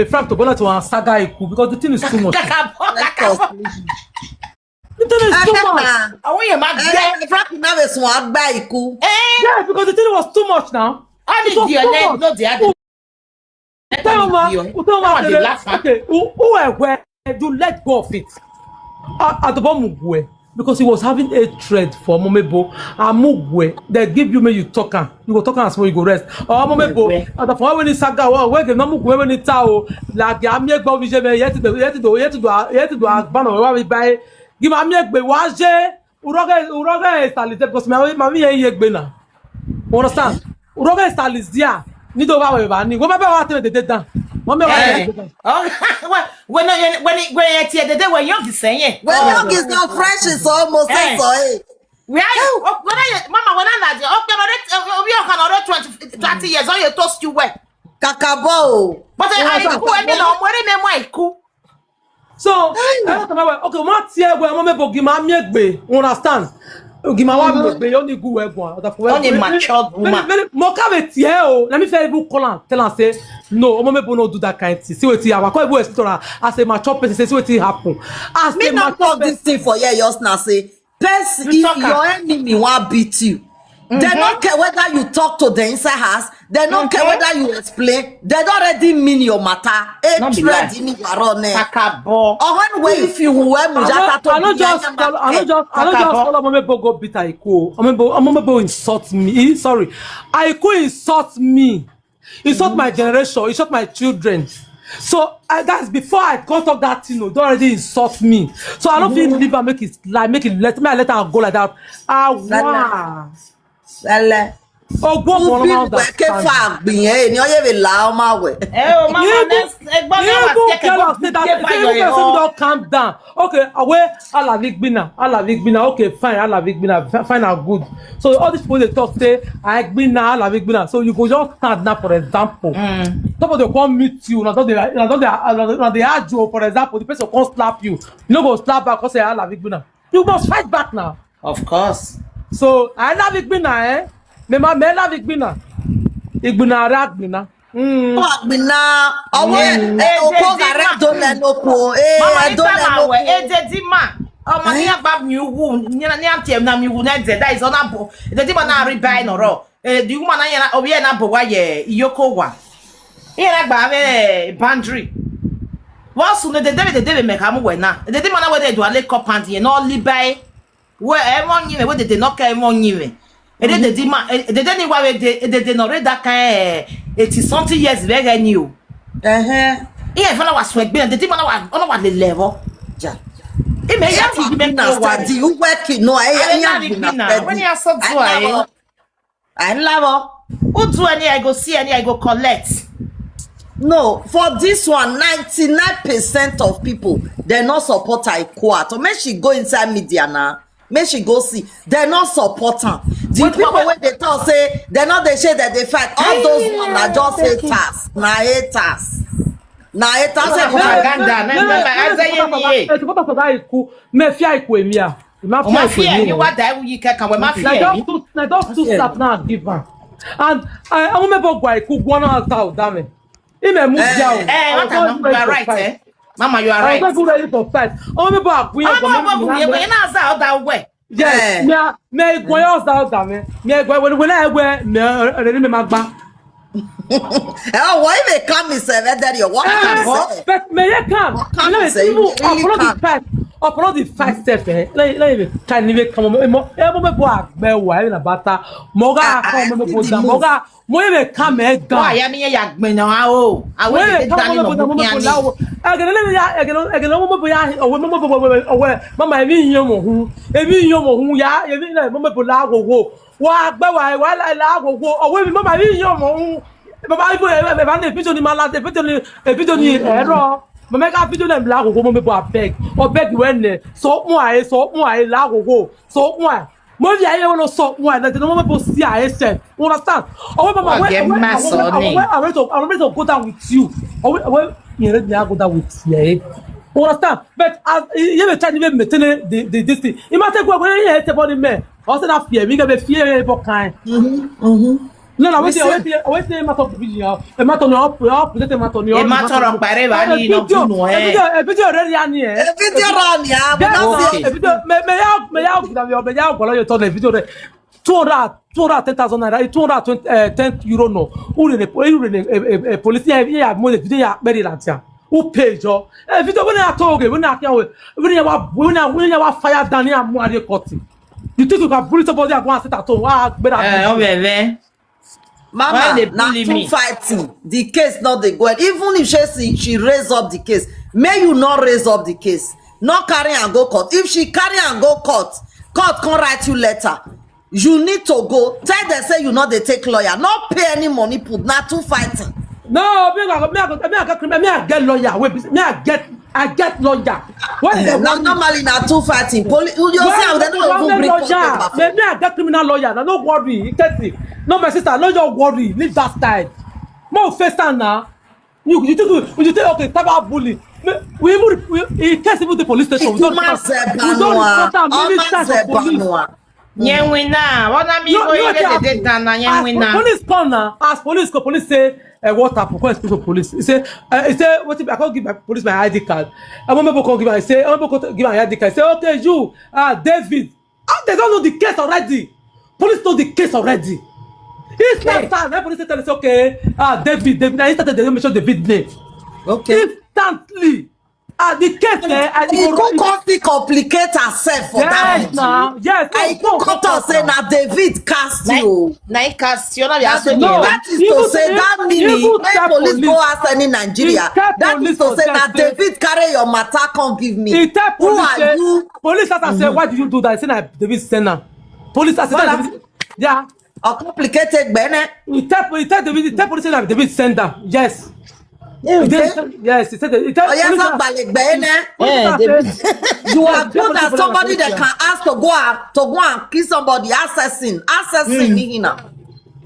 Frank to go to saga Aiku because the thing is too much. The thing is too much. I want your man. Frank now is one by Aiku. Yeah, because the thing was too much now. How did you know the other? Okay, where do let go of it? At the bottom, because he was having a thread for Omomebo and Mugwe. They give you, you talk, you go talk and small, you go rest. Or Omomebo, at the point when he saga, where the number when it tao, like the Amiek Bovision, yet to do a banner, where we buy. Give Amiek Bewaje, Uroga is Talis, because Mammy Yegbena. Understand? Uroga is Talis, dear. Need over Bani. What about what they did that? When the day when young is saying, when young is not fresh, it's almost so. Where are you? Mama, when I'm not 20 years old, you toast you well. Kakabo. But I cool. So, okay, what's here where Omomebo give my me understand? Give my one be only good one. Only mature woman. Let me say you call tell and say no, Omomebo no do that kind of thing. See what he have. I call you as a mature person. See what he happen. As me not talk this thing for you just now. Say, if your enemy want beat you, they don't care whether you talk to the inside house. They don't care whether you explain. They don't already mean your matter. Or when if you were I don't just follow Omomebo go beat Aiku. Omomebo insult me. Sorry, Aiku insult me. Insult my generation. Insult my children. So guys, before I can't talk that thing, don't already insult me. So I don't feel leave and make it like let her go like that. Wow. Oh, go on around that. Don't calm down. Okay, away. Allah Vigbina. Okay, fine. Allah Vigbina. Fine and good. So all these people they talk say, I Vigbina, Allah Vigbina. So you go just stand now, for example. Somebody come meet you. Now they add you, for example. The person come slap you. You no go slap back because say Allah Vigbina. You must fight back now. Of course. So I love Vigbina, eh? Me love Vigbina. Igbina Ragbina. Agbina. Owe oko gare don le noko. Don le noko. Ededima. Omo ni agba mi wu. Ni antem na mi wu na de. That is on abo. Ededima na rebuy no ro. The woman na ya obi na bo wa ye iyoko wa. Iye na gba me boundary. Once no de make am we na. Ededima na we dey do ale cop and ye no libai. Where everyone you they not care everyone you. And then they didn't why they not read that kind 80 something years very new. Yeah, fellow was sweat being the demon on what the level. Ja. It may have been study you working no when you are so I love who do any I go see any I go collect. No, for this one, 99% of people they not support Aiku. So make she go inside media now. Make she go see. They not support her. The people when they talk say they not they say that they fight. All those ones are just haters. Na haters. Propaganda. Me fear Aiku emia. Ma fear you what that you can we ma fear. Na just two slap now give her. And I Omomebo go Aiku go na out damn. He may move down. You are right, eh? Mama, you are right. I'm not ready for fight. Omomebo you that way. Yes, me go out that me. Me go when I wear me magba. Oh, why they come is that you what can but may you come? Upload the fight step. Let me try to come. Omomebo agbe wa na bata. Moga come moga. Mo ye come e down. Why am I yagbe na o? I will be done no bukiani. Again, Mama, ebi yomo hu ya, ebi na Omomebo la gogo. Wa gbe wa la gogo. Owe mi mama ebi yomo hu. Baba ibo e ba na video ni mala, video ni ero. Mama ka video na la gogo Omomebo abeg. Obeg when so mu aye la gogo. So mu aye. Mo vi aye won so mu aye na the Omomebo see aye self. Understand? Owe mama I'm ready to go down with you. Owe you ready to go down with you. Understand? But as you be trying to maintain the this thing. You must go when you hit body man. Also that fear, we get fear about kind. No, wait, matter of video. A matter no, present matter no. E matter of pareva ni no no eh. A video already ani eh. A video run ya, but not A video me ya go you turn the video 210,000 naira, 210 euro no. Who the police ya mo the video ya very lantia. Who pay jo? A video when I talk when I fire down here mo ade court. You think you can bully somebody and go and sit at home? Oh bebe. Mama, now two fighting. The case not the go. Even if she raise up the case, may you not raise up the case. Not carry and go court. If she carry and go court can write you letter. You need to go. Tell them say you not they take lawyer. Not pay any money. Put not two fighting. No, me I get lawyer. I get lawyer. Normally now two fighting. Police, you yourself they don't even bring paper. Me I get criminal lawyer. Now no worry. Get it. No, my sister, no your worry. Leave that side. More first time now. You think okay, type bully. We in case even the police station. We don't report them. Nyewina, what I mean go you get the data na nyewina. Police come now. As police say what happened? Call speak to police. He say what if I can't give my police my ID card. Omomebo come give I say Omomebo give my ID card. Say okay you David. They don't know the case already. Police know the case already. It's not time. When police tell us okay David. Now instantly they don't mention David name. Okay. Instantly. The case there, it could complicate herself for that. Yes. I could say now David cast you. Na cast you na ya so no. That is to say that meaning when police go ask any Nigeria. That is to say that David carry your matter can't give me. Who are you? Police has say why did you do that? I say na David Senna. Police has said yeah. A complicated bene. He tell police say na David Senna. Yes. Yes, he said it. You are good as somebody that can ask to go and kill somebody. Assassin here.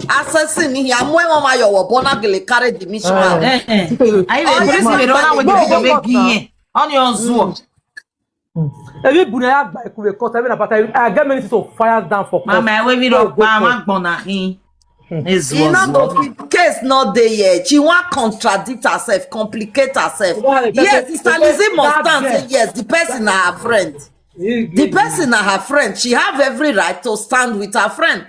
Assassin here. I'm when mama you were born agile carry the mission. I police me run with the video begin on your Zoom. Every bunaya by court even about I get many to fire down for court. Mama we video mama gbona hin. You know the case not there yet. She want contradict herself, complicate herself. Yes, Sister Lizzy must stand say yes. The person are her friend. The person are her friend. She have every right to stand with her friend.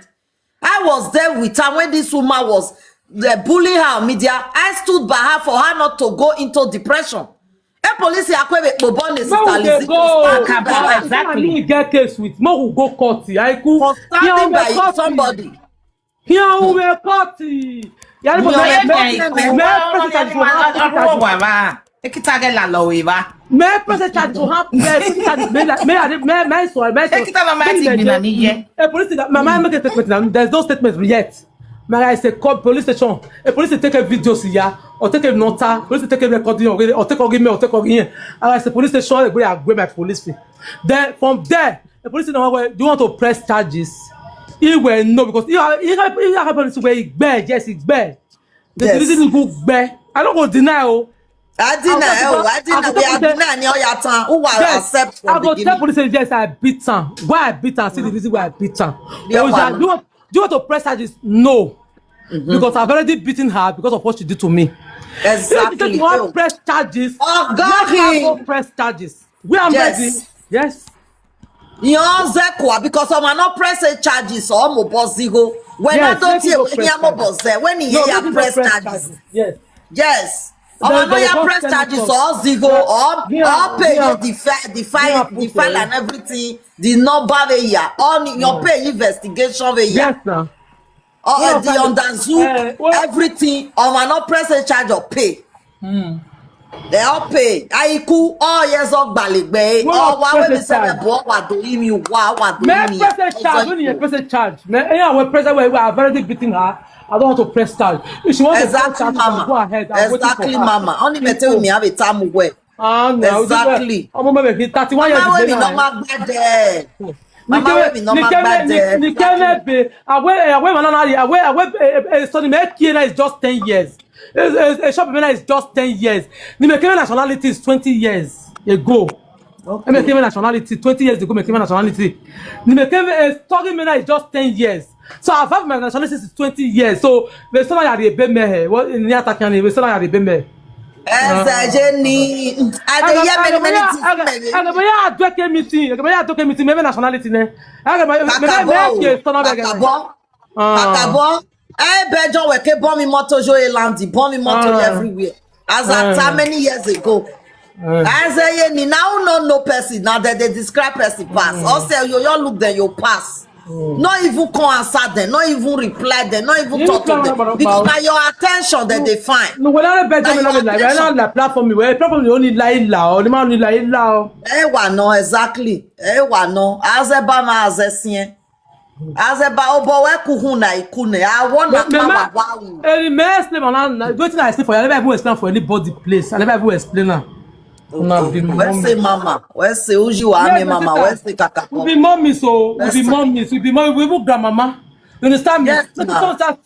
I was there with her when this woman was bullying her on media. I stood by her for her not to go into depression. A police akwe bobone Sister Lizzy. Exactly. Get case with more who go court. Aiku for standing by somebody. Here we were caught. Yeah, but there's no statement yet. I say call police station. A police take a video here or take a nota. Police take a recording or take a give me or take a here. I say police station. I go my police fee. Then from there, the police do you want to press charges? He will know because he happens to be bad. Yes, it's bad. The reason go bad. I don't go deny. I deny. Who will accept from I go tell police yes, I beat her. Why I beat her? See the reason why I beat her. Do you want to press charges? No, because I've already beaten her because of what she did to me. Exactly. If you want press charges, press charges. We are ready. Yes. Because I'm not pressing charges or mobozigo. When I don't hear when he hear press charges. Yes. I'm not press charges or zigo or pay the file and everything. The number here on your pay investigation here. Yes, sir. Or the underzoo everything. I'm not pressing charge or pay. They all pay. Aiku all years of Baligbe. Oh, why we say what do you what do you press charge when you press charge. We press we are very beating her. I don't want to press charge. If she wants to press charge, go ahead. Exactly, Mama. Only me tell me have a time where. Exactly. Mama, 31 years old. Mama, we no bad there. Is just 10 years. A shop is just 10 years. The Mexican nationality is 20 years ago. Mexican nationality 20 years ago. Mexican nationality. The Mexican talking is just 10 years. So I've had my nationality since 20 years. So we still not the beme. What in the attack? We still not the beme. Jenny, I dey hear many things. I do meeting. I do meeting. Maybe nationality ne. Kakabo. Bejo weke bomb mi moto jo elandi, bomb mi moto everywhere. As at how many years ago? As a ni now no person now that they describe person pass. Also you look then you pass. Not even come answer them, not even reply them, not even talk to them. Because now your attention that they find. No, when I bet them on the platform, where platform only lie loud, the man only lie loud. No, exactly. No. As a bama as a sien. As a ba obo we kuhuna ikune. I want na wow. Any mess them on waiting I say for you. I never even explain for anybody place. I never even explain now. Where's say mama? Where's say Uji wa me mama? Where's say kaka? We be mommy so. We be mommy. We be mommy. We be grandmama. You understand me? Yes,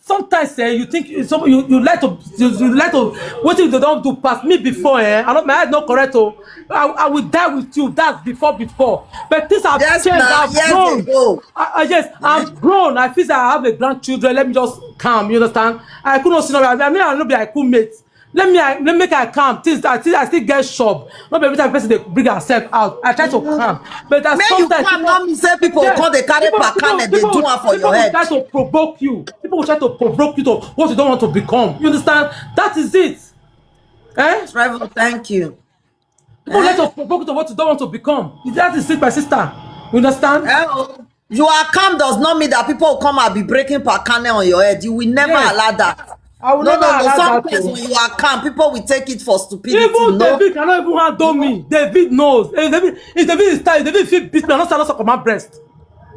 sometimes you think you like to what if they don't do past me before I not my head not correct I will die with you. That's before. But things have changed. I've grown. Yes, I'm grown. I feel like I have a grandchildren. Let me just calm. You understand? I could not see no. I mean I know be I could mate. Let me make her calm. Things I still get sharp. Not every time person they bring herself out. I try to calm. But that's sometimes you can't say people call they carry pakan and they do one for your head. People try to provoke you. People will try to provoke you to what you don't want to become. You understand? That is it. Trevor, thank you. People like to provoke you to what you don't want to become. That is it, my sister. You understand? You are calm does not mean that people will come and be breaking pakane on your head. You will never allow that. I will never allow sometimes when you are calm, people will take it for stupidity. Even David cannot even handle me. David knows. If David is tired, David feel beat me, I don't stand up suck my breast.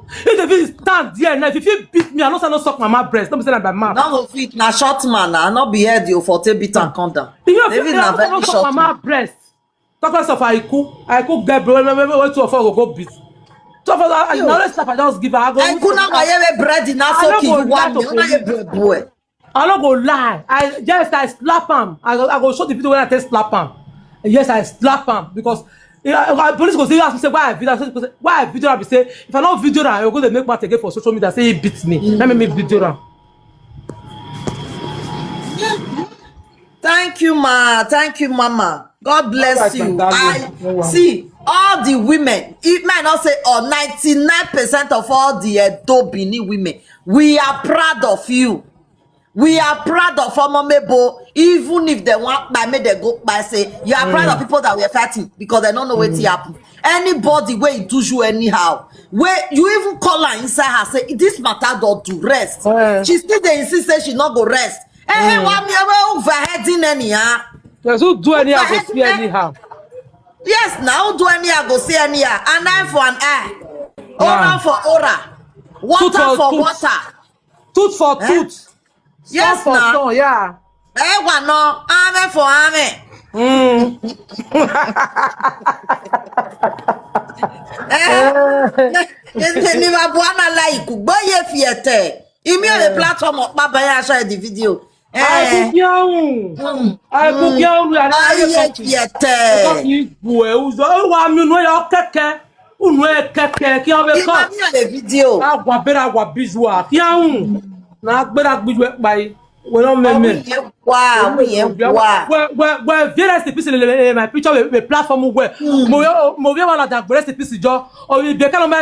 If David stand there now, if you feel beat me, I don't stand up suck my breast. Don't be saying that by mouth. Now fit na short man, not be head you for take beat and come down. David na very short man. Breast. Talk us of Aiku get bro. When 2 of us go beat. 2 of us, now let's stop. I just give her. Aiku na my bread in a soak you one boy. I don't go lie. I slap him. I go show the video when I tell slap him. Yes, I slap him because police go say ask me say why I video am be say if I not video am I go to make mouth again for social media say he beat me. Let me make video am. Thank you, ma. Thank you, mama. God bless you. I see all the women. It might not say 99% of all the Edo Bini women. We are proud of you. We are proud of Omomebo, even if they want by me, they go by say you are proud of people that were fighting because they don't know what happened. Anybody where it do you anyhow, where you even call her inside her say this matter don't do rest. She still they insist say she not go rest. Hey, what me overheading anyhow? Yes, who do anyhow go see anyhow? Yes, now do anyhow go see anyhow. An eye for an eye, aura for aura, water for water, tooth for tooth. Yes, now. Yeah. One no, army for army. Ni bwana Aiku, boye fiete. Imi on the platform of Baba ya share the video. Aiku kiaun, aye fiete. Ibu uzo wa mi no ya keke. Unu keke ki on be ko. Imi on the video. Agwa bera agwa bizua. Kiaun. Na gbera gbijupai we don't me wow where various pieces my picture we platform where mo we wala that various pieces jo o be kan no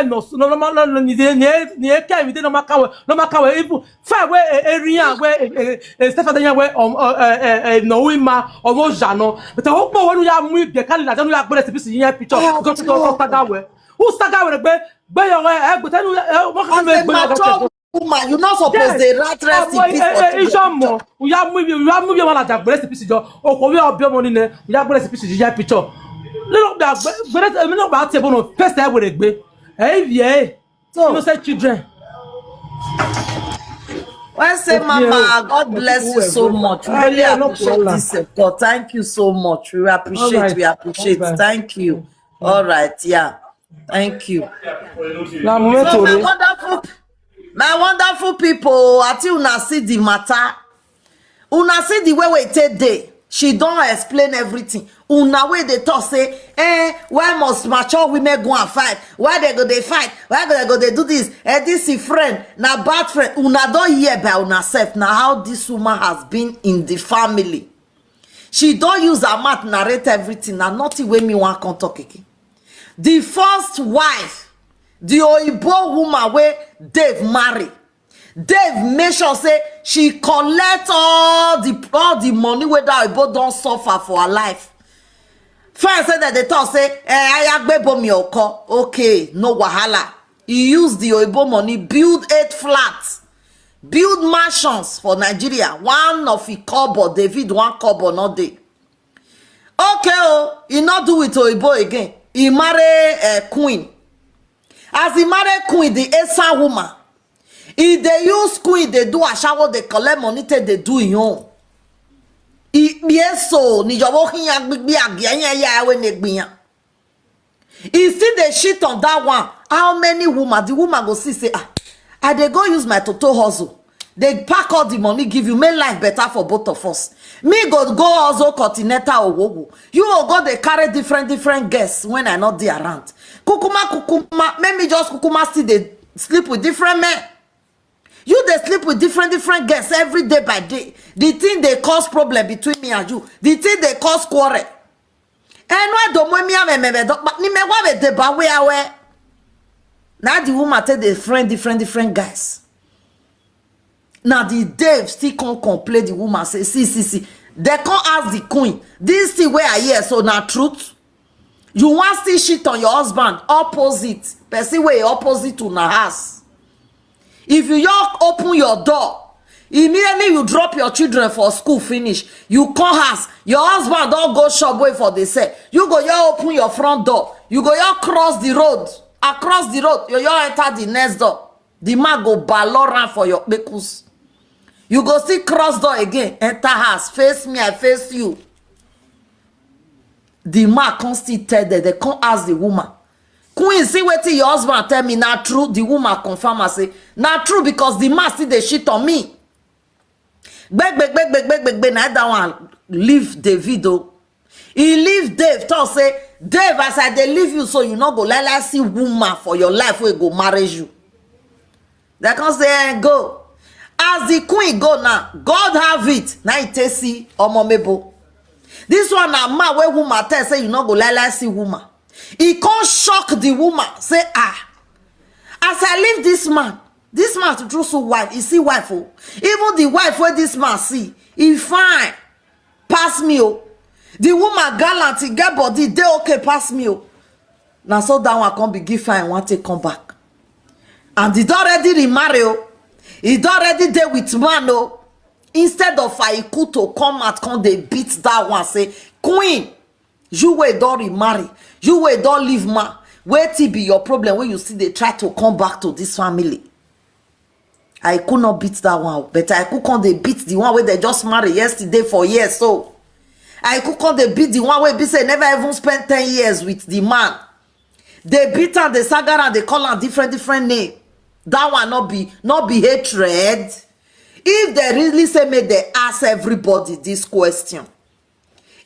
ni ka mi de no makawe even fa we area we Stephen Daniel we no we ma o mo jano but o po wonu ya mu be kan la janu ya various pieces yin picture go to start we who start we gbe yo e gbe tanu mo kan me woman, you not supposed to rat rest in peace. We are moving one at that breast piece. Oh, we are money. We are breast piece. You picture. Look that, but I'm not about to know. First, I would be. Hey, yeah. So, you say children. Well, say, Mama, God bless you so much. We really appreciate this support. Thank you so much. We appreciate. We appreciate. Thank you. All right, yeah. Thank you. My wonderful people, until una see the matter, una see the way we take day. she don't explain everything. Una way they talk say, why must mature women go and fight? Why they fight? Why they do this? This is friend, na bad friend. Una don't hear about una self. Now how this woman has been in the family. She don't use her mouth narrate everything. Now nothing when me want come talk again. The first wife, the Oyibo woman where Dave marry. Dave make sure say she collect all the money where that Oyibo don't suffer for her life. First say that they talk say, ayagbebo mi oko. Okay, no wahala. He use the Oyibo money, build 8 flats, build mansions for Nigeria. One of the kobo, David, one kobo, not they. Okay, he not do it Oyibo again. He marry queen. As he marry queen, the Esa woman. If they use queen, they do a shower, they collect money, they do it on. Yes, so ni jowo hiya gbigbi agianya ya we negbiyan. If see the shit on that one, how many women? The woman go see say, I they go use my toto hustle. They pack all the money, give you, make life better for both of us. Me go hustle continental owogo. You will go they carry different guests when I not there around. Kukuma, make me just kukuma see they sleep with different men. You they sleep with different guests every day by day. The thing they cause problem between me and you. The thing they cause quarrel. And why don't me but ni me wa de ba we awe. Now the woman take the different guys. Now the Dave still can't complain. The woman say, see. They can't ask the queen. This thing where I hear so now truth. You want still shit on your husband. Opposite. Person way opposite to na house. If you open your door, immediately you drop your children for school finish. You come house. Your husband don't go shop way for they say. You go open your front door. You go cross the road. Across the road, you enter the next door. The man go baloran for your bekus. You go see cross door again. Enter house. Face me, I face you. The man can't still tell them. They can't ask the woman. Queen, see what your husband tell me not true. The woman confirm and say, not true because the man see the shit on me. Beg. Now that one leave David. He leave Dave. Talk say, Dave, as I they leave you, so you not go let see woman for your life where go marry you. They can say, go. As the queen go now, God have it. Now it see Omomebo. This one na man where woman tell say you not go let see woman. He can't shock the woman. Say, as I leave this man to true so wife. He see wife. Oh. Even the wife where this man see, he fine. Pass me. Oh. The woman gallant, he get body, they okay, pass me. Oh. Now so that one can't be give fine, want to come back. And he already remarry. Oh. He already there with man. Oh. Instead of Aiku to come out, come they beat that one. Say, queen, you wait don't remarry. You wait don't leave man. Wait till be your problem when you see they try to come back to this family. I could not beat that one, but I could come they beat the one where they just married yesterday for years. So I could come they beat the one where be say never even spent 10 years with the man. They beat her, they saga and they call her different name. That one not be hatred. If they really say may they ask everybody this question.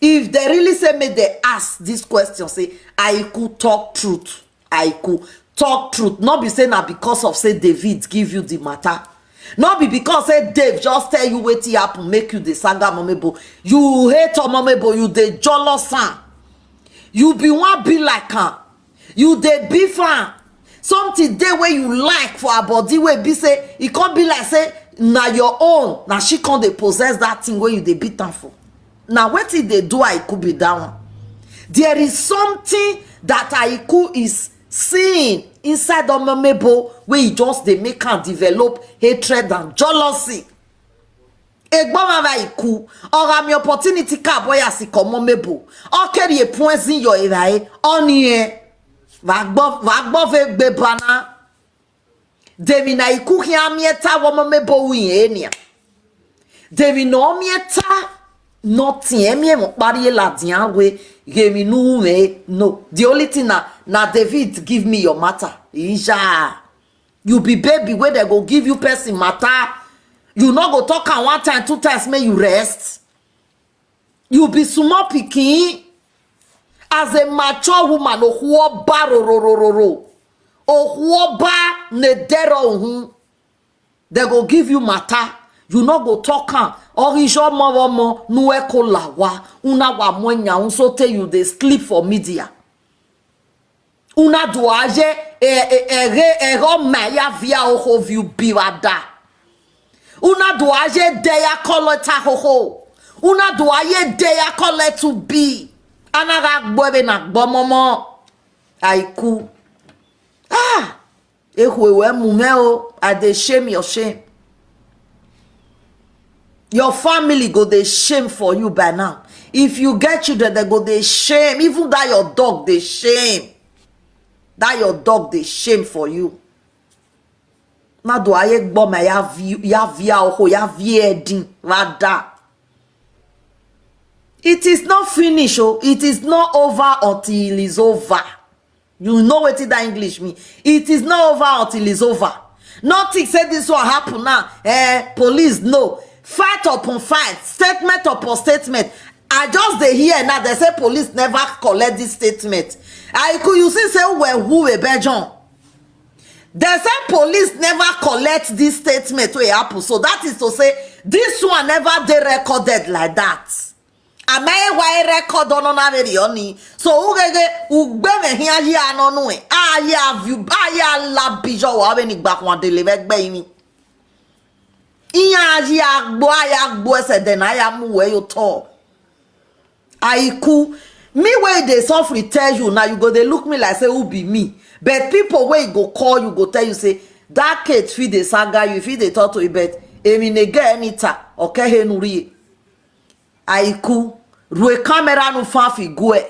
If they really say may they ask this question, say Aiku talk truth. Aiku talk truth. Not be saying that because of say David give you the matter. Not be because say Dave just tell you what happen make you the saga Omomebo. You hate Omomebo, you the jealous son. You be one be like her. You the be fan. Something there where you like for a body where be say it can't be like say na your own. Now she can't they possess that thing where you they beat her for. Now what did they do? I could be down. There is something that Aiku is seeing inside Omomebo where he just they make her develop hatred and jealousy. Egbon Aiku or am your opportunity ka boya si Omomebo. Okay, ye points in your eye on here. Vagbo ve bebana. Demi na Aiku ki amieta Omomebo wi enia. Demi no mieta. Nothing me body la dianwe give me no. The only thing na David give me your matter. Isha. You be baby where they go give you person matter. You not go talk and 1 time, 2 times, may you rest. You be small pikin. As a mature woman, ohuoba rorororo. Ohuoba nedero. They go give you matter. You no go talk am. Orijo mo nueko lawa. Una wa mwenya unsote you dey sleep for media. Una doaje ero maya via oho view biwada. Una doaje deya koleta hoho. Una doaje deya kole to be. Anaga bobe na gbomomo. Aiku. Ah. Ehwewe mumeo. I dey shame your shame. Your family go they shame for you by now. If you get children, they go they shame. Even that your dog they shame. That your dog they shame for you. Now do I bomb ya via oho ya viedin rada. It is not finished, oh. It is not over until it is over. You know what that English mean. It is not over until it's over. Nothing said this will happen now. Police no. Fight upon fight. Statement upon statement. I just dey hear now. They say police never collect this statement. Aiku, you see say who a Belgium. They say police never collect this statement to happen. So that is to say this one never they recorded like that. Am I why record on a very so ugbe here ya no no ya view ya la bijo wa we ni gba kon deliver gbe mi iya ya gbo se den aya mu we you talk. Aiku me wey dey suffer tell you now you go dey look me like say who be me, but people wey go call you go tell you say that kid fit dey saga you fit dey talk to you, but emi ne get anyta okay he nuri. Aiku rue camera no fa figue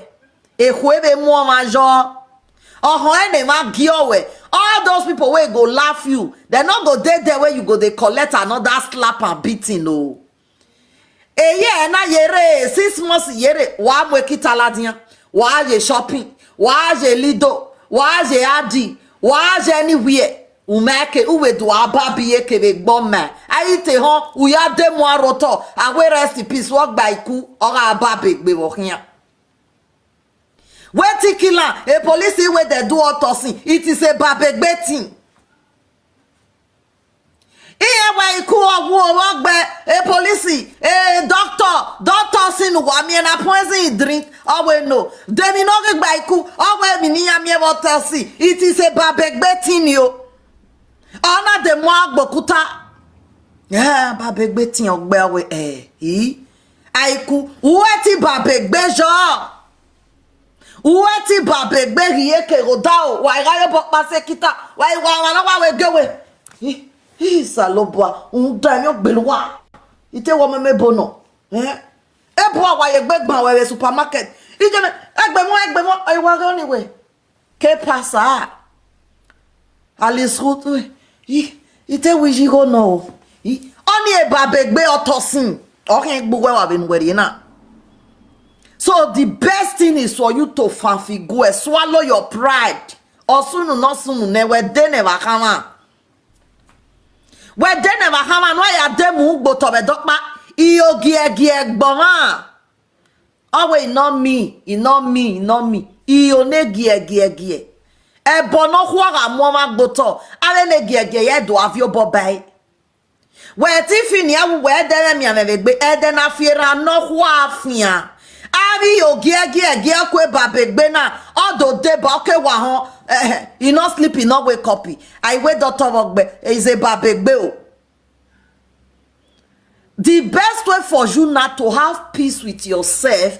ehwebe mo majo ohon ene ma giowe. All those people wey go laugh you, they not go there where you go they collect another slap and beating no. Eye na yere 6 months yere wa mwekita ladian wa je shopping wa je lido wa je adi wa je anywhere umeke uwe do ababiye kebe gboma ayite hon uya de mo aroto awe rest in peace work by Aiku ora ababe gbe wo hian. Wait killer a police where they do autopsy, it is a babegbe thing. Aiku a police a doctor sin wa me na poison drink we no demi no get Aiku we me ni me autopsy, it is a babegbe thing yo. Ona de mo agbokuta babegbe thing ogbe we Aiku weti babegbe jo. Uweti babegbe rieke rodao wa irayo pase kita wa na we gewe salobwa undamyo gbelwa ite wo Omomebo no ebo wa ye gbegban we supermarket ije egbe mo iwa go niwe ke pasa alisrutu ite wiji go no oni e babegbe otosin okin gbugwe wa be nwere na. So the best thing is for you to fanfigue, swallow your pride. Osunu no sunu ne we de never come. We de never come no ya demu gboto be dokpa iyo gie gboma. Always not me. Iyo ne gie. E bono huara mo ma gboto. Ale ne gie ye do avio bobai. We ti fini awu we de mi amebegbe e de na fiera no hua afia. Ari yo gie kwe babegbe na odo de ba okay wa hon you not sleep, you not wake up. I wait Dr. Ogbe is a babegbe o. The best way for you not to have peace with yourself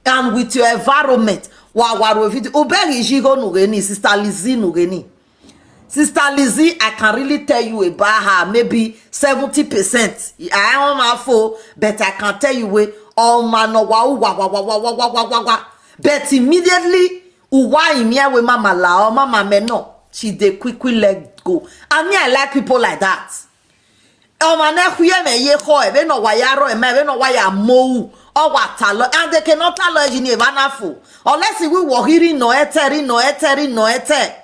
and with your environment oberi jigo nugeni sister Lizzy nugeni. Sister Lizzy, I can really tell you about her maybe 70%. I am my fool, but I can tell you where all man no wa. But immediately uwa imia we mama la or mama me no, she dey quickly let go. And me, I like people like that. Oh man, huye me ye ho e no wa yaro e me no wa ya mo or wa talo, and they cannot talo engineer vanafo unless we were hearing no ete.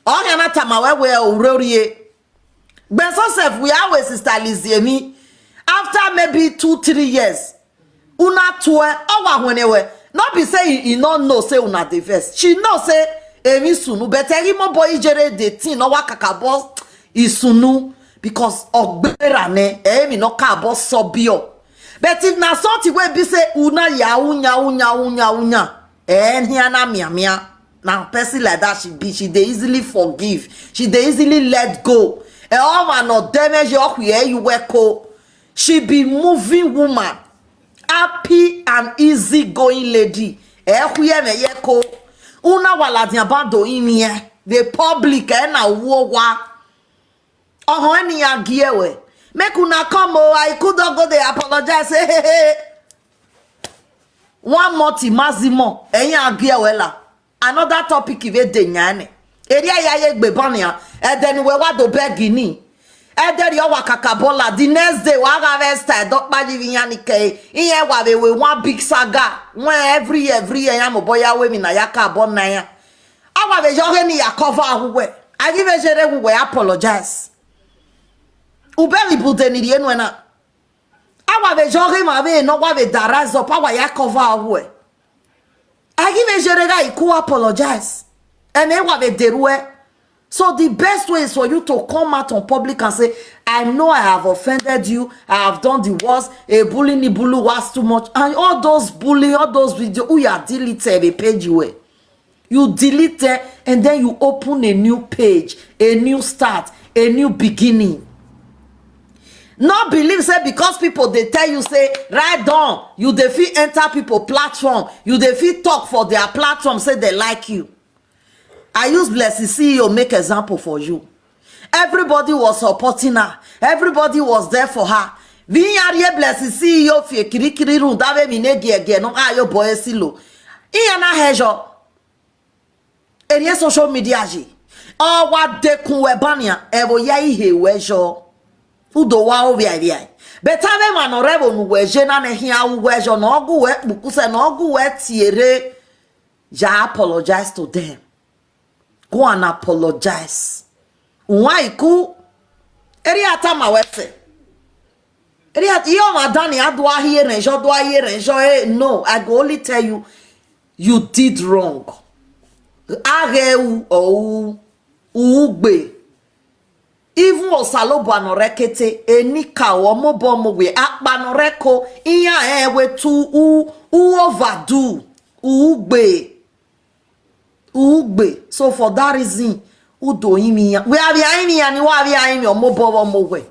On yana tama we urorie. Ben so self we always sister Lizzy me after maybe 2-3 years. una tue owa whenewe not be say you not know say una dey vex she know say emi sunu but eri mo boy jere the thing no wa kakabo isunu because ogbera ne emi no ka bo sobio but if na something wey be say una ya unya here na mia now person like that she dey easily forgive she dey easily let go e all man no damage your where you work. She be moving woman, happy and easy going lady. Ehwe me yeko. Una wala diabando imie. The public na wowa. Oho eni agiewe. Make una come I could not go there apologize. Hey. One more mazimo. Enya agiewe la. Another topic ive de nyane. Area ya ye gbebania. And then we wa do begini. Eder yo wakakabola the next day wa ga style dot ba livinyani ke iye wa be we one big saga when every year ya mo boya we mi na yaka bon na ya awa be yo ni ya cover ahwe I give a jere we apologize ubeli bude ni enu na awa be yo ma be no wa be daraz up awa ya cover ahwe I give a jere ga iku apologize and e wa be derue. So the best way is for you to come out on public and say, I know I have offended you. I have done the worst. A bully ni bulu was too much. And all those bully, all those videos, you are deleted a page you. You delete it and then you open a new page, a new start, a new beginning. Not believe say because people they tell you say right down, you defeat enter people platform, you defeat talk for their platform, say they like you. I use Blessy CEO make example for you. Everybody was supporting her. Everybody was there for her. Vinyariye Blessy CEO fie kirikiri run dave minegi no ayo boy silo. Iyana hejo. Eniye social media ji. O wa dekun webania evo ya ihe wejo. Udo wa ovi avia. Betave manorebo nu weje na ne hia wejo no ogu we bukuse no ogu we tiere. Ja apologize to them. Go and apologize. Aiku. Eri ata ma wetse. Eri at iyo madani adwa here renjo dwa here renjo no, I go only tell you you did wrong. Age o ugbe. Even osalobo anorekete enika omobo mowe akpanoreko iya ewe tu u overdo ugbe. So for that reason, udo imi we have imi and wa have imi omobo mowe.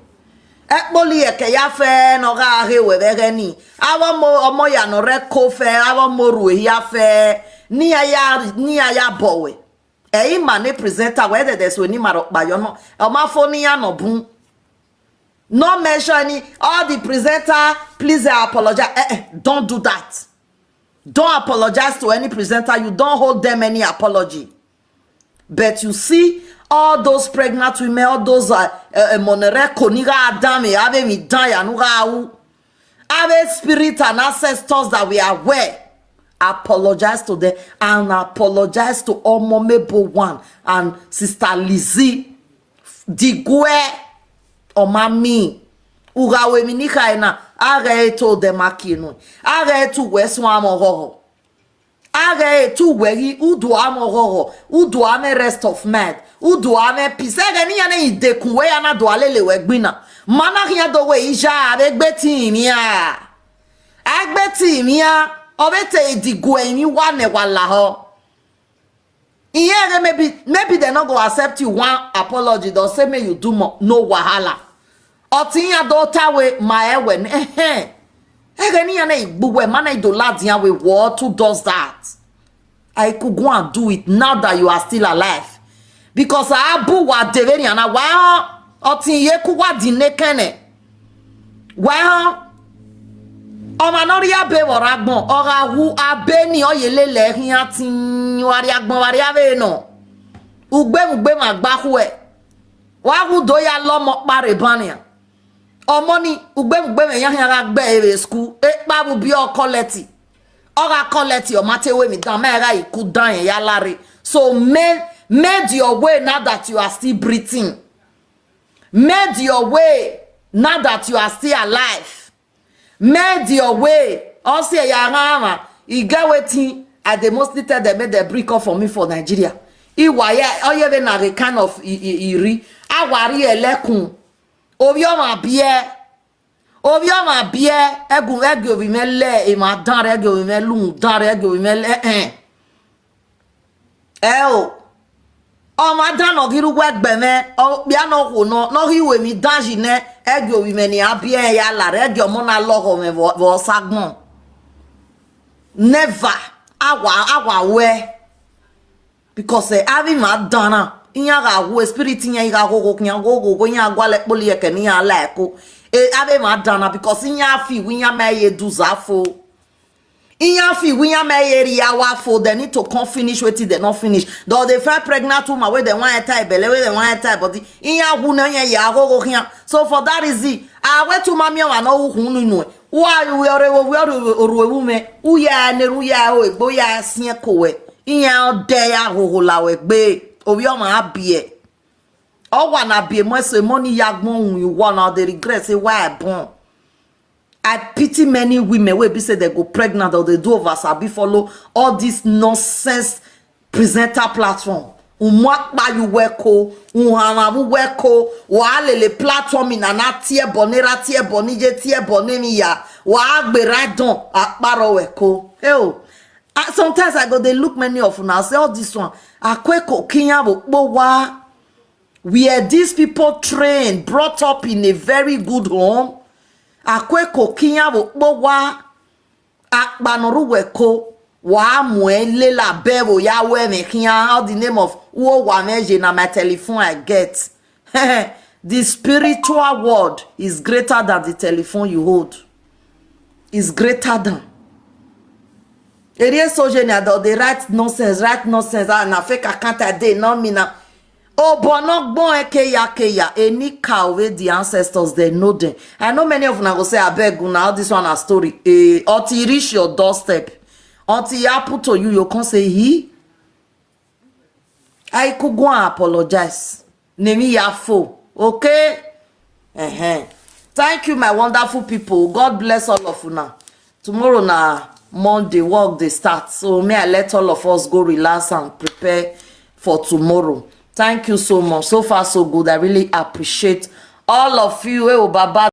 Ekpoli eke ya fe no ga he we be ni. Awo mo omo ya no reko fe, awo mo ru ya fe. Ni aya bowe. E ima ne presenter whether there's we ni marok ba yo no. O ma fo ni ya no bun. No mention any all the presenter please I apologize. Don't do that. Don't apologize to any presenter. You don't hold them any apology. But you see, all those pregnant women, all those monereko, niga adame, ave mi daya, nuga u, ave spirit and ancestors that we are aware. Apologize to them and apologize to Omomebo one and Sister Lizzy, Digwe, Omami. Ugawe minika ina aga to de makinu aga to wesu amoro aga to weri udu amoro udu ame rest of man udu ame pisega ni yana idekun we yana do alele we gbina mana kiya do we ija agbeti mia obete idigu emi wane wala ho iye maybe they not go accept you one apology don't say me you do more, no wahala. Otinya daughter we my ewen ni yana igbuwe mana idoladia we what who does that? I could go and do it now that you are still alive. Because abu wa deveni ana wa otinye ku wa dinekene. Wa o manori abe woragbon ora hu abeni oyelele hin atin wari agbon wari ave no. Ugbe magba hu e. Wa hu do ya lomo pare bania. Omoni ugbe me yan gbe ere school e pa bu bi o collect ora collect o matewe mi dan mera iku dan ya lare. So made your way now that you are still breathing. Made your way now that you are still alive. Made your way Also ya ngama e get wetin I dey mostly tell them make they break up for me for Nigeria. Iwaye oyebe na the kind of iri awari elekun obi o ma bie egun ege obi mele e ma dan ege obi melu dan ege obi mele o ma dan no giru wegbe me o bia no ko no hiwe mi danji ne ege obi me ni abie ya la ege omo na logo me vo sagbon never awa we because having ma dana inya ga wo spirit inya ga go nya gwa le poli ye ke ni ala eko ave ma dana because inya fi winya me ye do zafo inya fi winya me ye ria wa fo they need to come finish wetin they not finish though they find pregnant woman wey they want enter belle wey they want enter body inya hu na nya ya go nya so for that reason we to mami wa no hu nu why we are oruwe uya ne ruya o egbo ya sin kowe iyan ode ya hohola we gbe obi o ma bie o wa na bie mo so money ya gbon you want now they regret say why I born. I pity many women wey be say they go pregnant or they do over sabi follow all this nonsense presenter platform umwakpa you weko unhamabu weko wa lele platform ina na tie bonera tie bonije tie bonemi ya wa agbera don akparo weko sometimes I go they look many of una say all this one akweko kinya bo wa where these people trained brought up in a very good home akweko kinya bo wa akpanoru weko wa muele la bebo ya we me kinya how the name of wo wa meje na my telephone I get the spiritual world is greater than the telephone you hold. Is greater than area sojenia do they write nonsense and na fake account a day no me na obono gbon ekeya any cow wey the ancestors they know them. I know many of una go say abeg una all this one a story until you reach your doorstep until you happen to you can't say Aiku go and apologize nemi yafo okay thank you my wonderful people. God bless all of una. Tomorrow na Monday work they start, so may I let all of us go relax and prepare for tomorrow. Thank you so much. So far so good. I really appreciate all of you. Baba